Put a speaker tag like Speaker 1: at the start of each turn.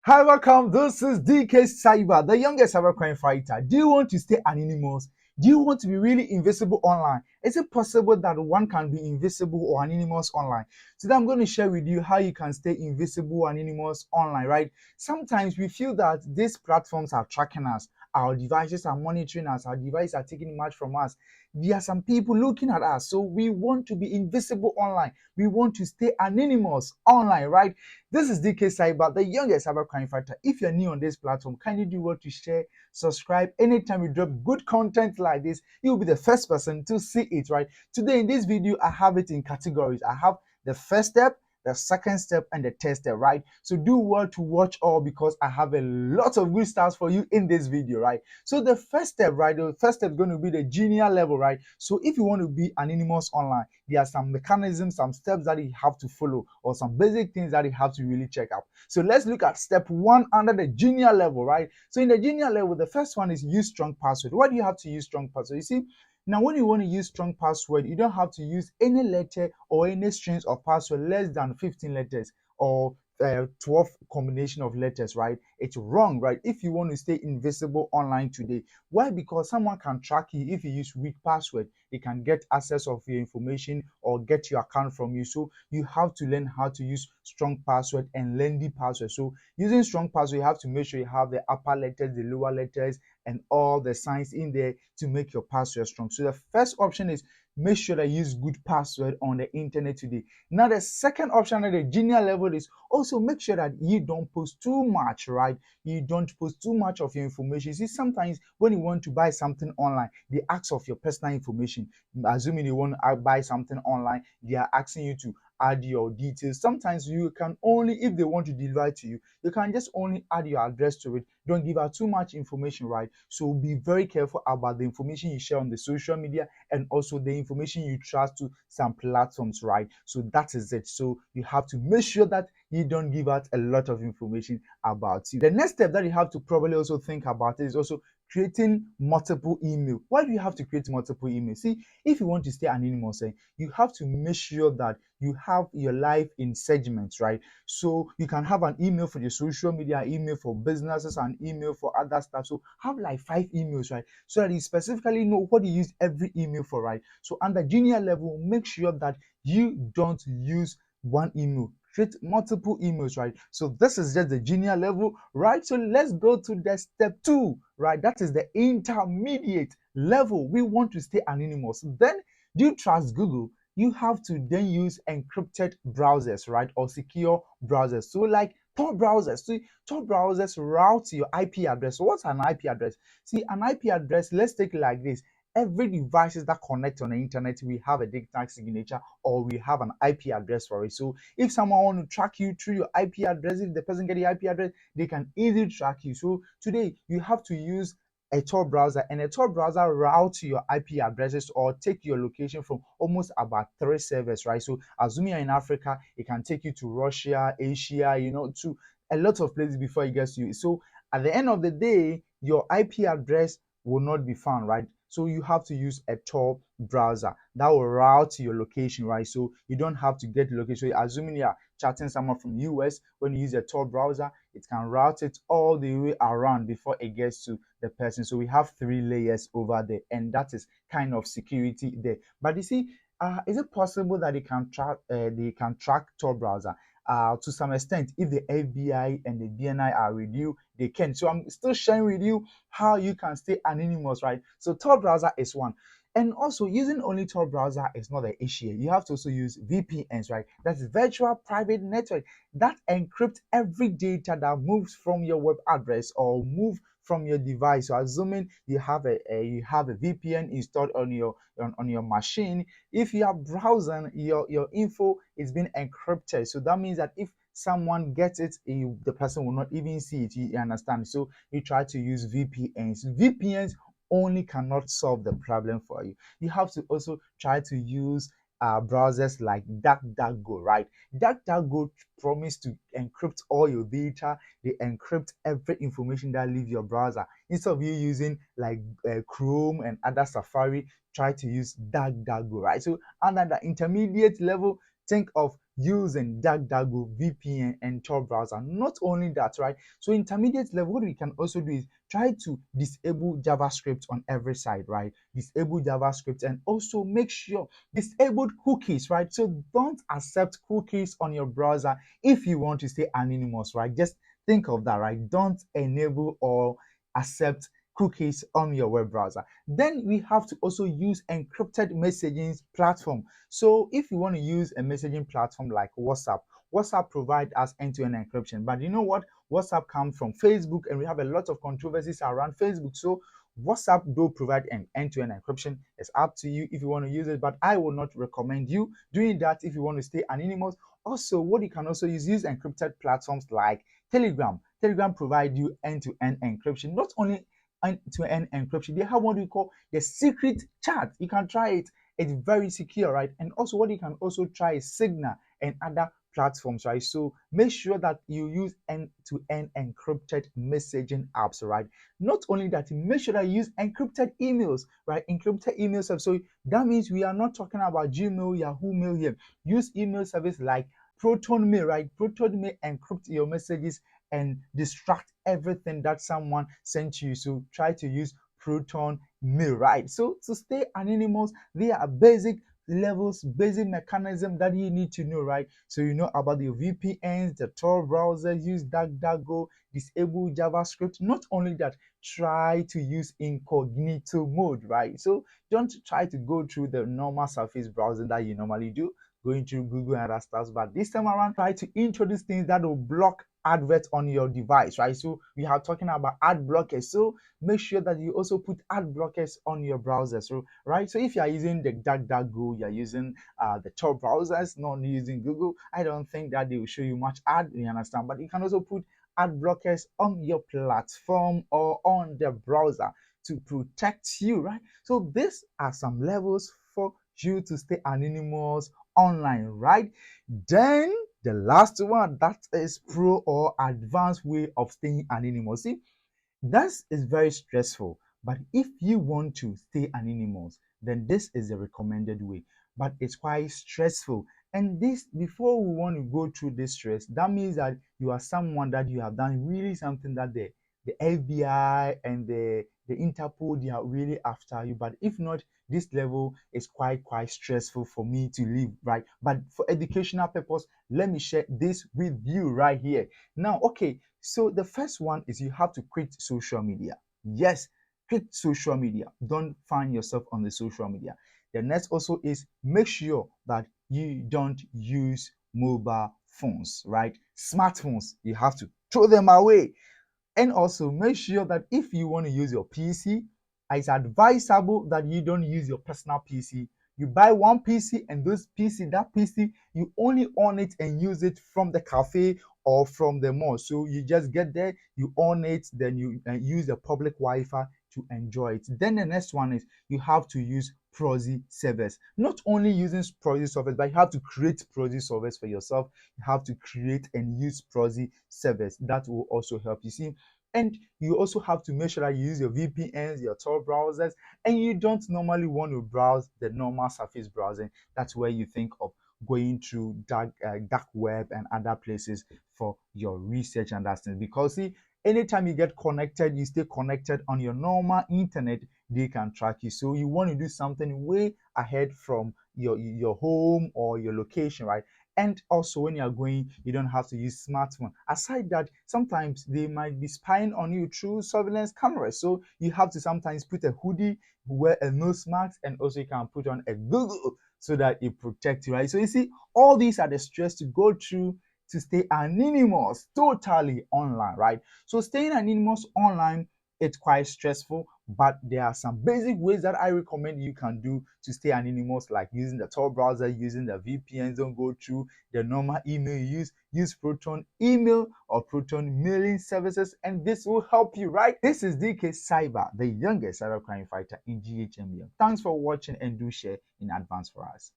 Speaker 1: Hi, welcome. This is DK Cyber, the youngest cybercrime fighter. Do you want to stay anonymous? Do you want to be really invisible online? Is it possible that one can be invisible or anonymous online? Today, I'm going to share with you how you can stay invisible or anonymous online, right? Sometimes we feel that these platforms are tracking us, our devices are monitoring us, our devices are taking much from us. There are some people looking at us, so we want to be invisible online. We want to stay anonymous online, right? This is DK Cyber, the youngest cybercrime fighter. If you're new on this platform, kindly do what to share, subscribe. Anytime we drop good content like this, you'll be the first person to see it, right? Today in this video, I have it in categories. I have the first step, the second step, and the third step, right? So do well to watch all because I have a lot of good stuff for you in this video, right? So the first step, right? The first step is going to be the junior level, right? So if you want to be anonymous online, there are some mechanisms, some steps that you have to follow, or some basic things that you have to really check out. So let's look at step one under the junior level, right? So in the junior level, the first one is use strong password. Why do you have to use strong password? You see, now when you want to use strong password, you don't have to use any letter or any strings of password less than 15 letters or 12 combination of letters, right? It's wrong, right? If you want to stay invisible online today, why? Because someone can track you. If you use weak password, they can get access of your information or get your account from you. So you have to learn how to use strong password and lengthy password. So using strong password, you have to make sure you have the upper letters, the lower letters, and all the signs in there to make your password strong. So the first option is make sure that you use good password on the internet today. Now the second option at the junior level is also make sure that you don't post too much, right? You don't post too much of your information. See, sometimes when you want to buy something online, they ask of your personal information. Assuming you want to buy something online, they are asking you to add your details. Sometimes you can only, if they want to deliver to you, you can just only add your address to it. Don't give out too much information, right? So be very careful about the information you share on the social media and also the information you trust to some platforms, right? So that is it. So you have to make sure that you don't give out a lot of information about you. The next step that you have to probably also think about is also creating multiple email. Why do you have to create multiple emails? See, if you want to stay anonymous, you have to make sure that you have your life in segments, right? So you can have an email for your social media, an email for businesses, an email for other stuff. So have like 5 emails, right? So that you specifically know what you use every email for, right? So under junior level, make sure that you don't use one email. Create multiple emails, right? So this is just the junior level, right? So let's go to the step two, right? That is the intermediate level. We want to stay anonymous. Then do you trust Google? You have to then use encrypted browsers, right? Or secure browsers. So like Tor browsers. See, Tor browsers route your IP address. So what's an IP address? See, an IP address, let's take it like this. Every devices that connect on the internet, we have a digital signature or we have an IP address for it. So if someone want to track you through your IP address, if the person get the IP address, they can easily track you. So today you have to use a Tor browser, and a Tor browser routes your IP addresses or take your location from almost about 3 servers, right? So assuming you're in Africa, it can take you to Russia, Asia, to a lot of places before it gets to you. So at the end of the day, your IP address will not be found, right? So you have to use a Tor browser that will route your location, right? So you don't have to get location. So assuming you're chatting someone from US, when you use a Tor browser, it can route it all the way around before it gets to the person. So we have 3 layers over there, and that is kind of security there. But you see, is it possible that they can track Tor browser? To some extent, if the FBI and the DNI are with you, they can. So I'm still sharing with you how you can stay anonymous, right? So Tor browser is one. And also using only Tor browser is not the issue. You have to also use VPNs, right? That's virtual private network that encrypt every data that moves from your web address or move from your device. So assuming you have a VPN installed on your machine, if you are browsing, your info is being encrypted. So that means that if someone gets it, the person will not even see it. You understand? So you try to use VPNs. VPNs only cannot solve the problem for you. You have to also try to use browsers like DuckDuckGo, right? DuckDuckGo promise to encrypt all your data. They encrypt every information that leaves your browser. Instead of you using like Chrome and other Safari, try to use DuckDuckGo, right? So under the intermediate level, think of using DuckDuckGo, VPN, and Tor browser. Not only that, right? So intermediate level, what we can also do is try to disable JavaScript on every side, right? Disable JavaScript and also make sure disabled cookies, right? So don't accept cookies on your browser if you want to stay anonymous, right? Just think of that, right? Don't enable or accept cookies on your web browser. Then we have to also use encrypted messaging platform. So if you want to use a messaging platform like WhatsApp provides us end-to-end encryption. But you know what? WhatsApp comes from Facebook, and we have a lot of controversies around Facebook. So WhatsApp do provide an end-to-end encryption. It's up to you if you want to use it, but I will not recommend you doing that if you want to stay anonymous. Also, what you can also use encrypted platforms like Telegram. Telegram provide you end-to-end encryption. Not only end-to-end encryption, they have what we call the secret chat. You can try it. It's very secure, right? And also what you can also try is Signal and other platforms, right? So make sure that you use end-to-end encrypted messaging apps, right? Not only that, make sure that you use encrypted emails, right? Encrypted email service. So that means we are not talking about Gmail, Yahoo Mail here. Use email service like Proton Mail, right? Proton Mail encrypt your messages and distract everything that someone sent you. So try to use Proton Mail, right? So to stay anonymous, there are basic levels, basic mechanism that you need to know, right? So you know about the VPNs, the Tor browser, use DuckDuckGo, disable JavaScript. Not only that, try to use incognito mode, right? So don't try to go through the normal Surface browser that you normally do, going through Google and other stuff. But this time around, try to introduce things that will block adverts on your device, right? So we are talking about ad blockers. So make sure that you also put ad blockers on your browser. So right, so if you are using the DuckDuckGo, you're using the Tor browsers, not using Google, I don't think that they will show you much ad, you understand? But you can also put ad blockers on your platform or on the browser to protect you, right? So these are some levels for you to stay anonymous online, right? Then the last one, that is pro or advanced way of staying anonymous. See, that is very stressful, but if you want to stay anonymous, then this is the recommended way. But it's quite stressful, and this, before we want to go through this stress, that means that you are someone that you have done really something that the FBI and the Interpol, they are really after you. But if not, this level is quite stressful for me to live, right? But for educational purpose, let me share this with you right here. Now, okay, so the first one is you have to quit social media. Yes, quit social media. Don't find yourself on the social media. The next also is make sure that you don't use mobile phones, right? Smartphones, you have to throw them away. And also make sure that if you want to use your PC, it's advisable that you don't use your personal PC. You buy one PC, and that PC, you only own it and use it from the cafe or from the mall. So you just get there, you own it, then you use the public Wi-Fi to enjoy it. Then the next one is you have to use proxy servers. Not only using proxy servers, but you have to create proxy servers for yourself. You have to create and use proxy servers. That will also help. You see, and you also have to make sure that you use your VPNs, your Tor browsers, and you don't normally want to browse the normal Surface browsing. That's where you think of going through dark web and other places for your research and that thing. Because see, anytime you get connected, you stay connected on your normal internet, they can track you. So you want to do something way ahead from your home or your location, right? And also when you're going, you don't have to use smartphone. Aside that, sometimes they might be spying on you through surveillance cameras. So you have to sometimes put a hoodie, wear a nose mask, and also you can put on a Google so that it protects you, right? So you see, all these are the stress to go through to stay anonymous totally online, right? So staying anonymous online, it's quite stressful, but there are some basic ways that I recommend you can do to stay anonymous, like using the Tor browser, using the VPNs. Don't go through the normal email you use Proton email or Proton mailing services, and this will help you, right? This is DK Cyber, the youngest cybercrime fighter in GHMBM. Thanks for watching, and do share in advance for us.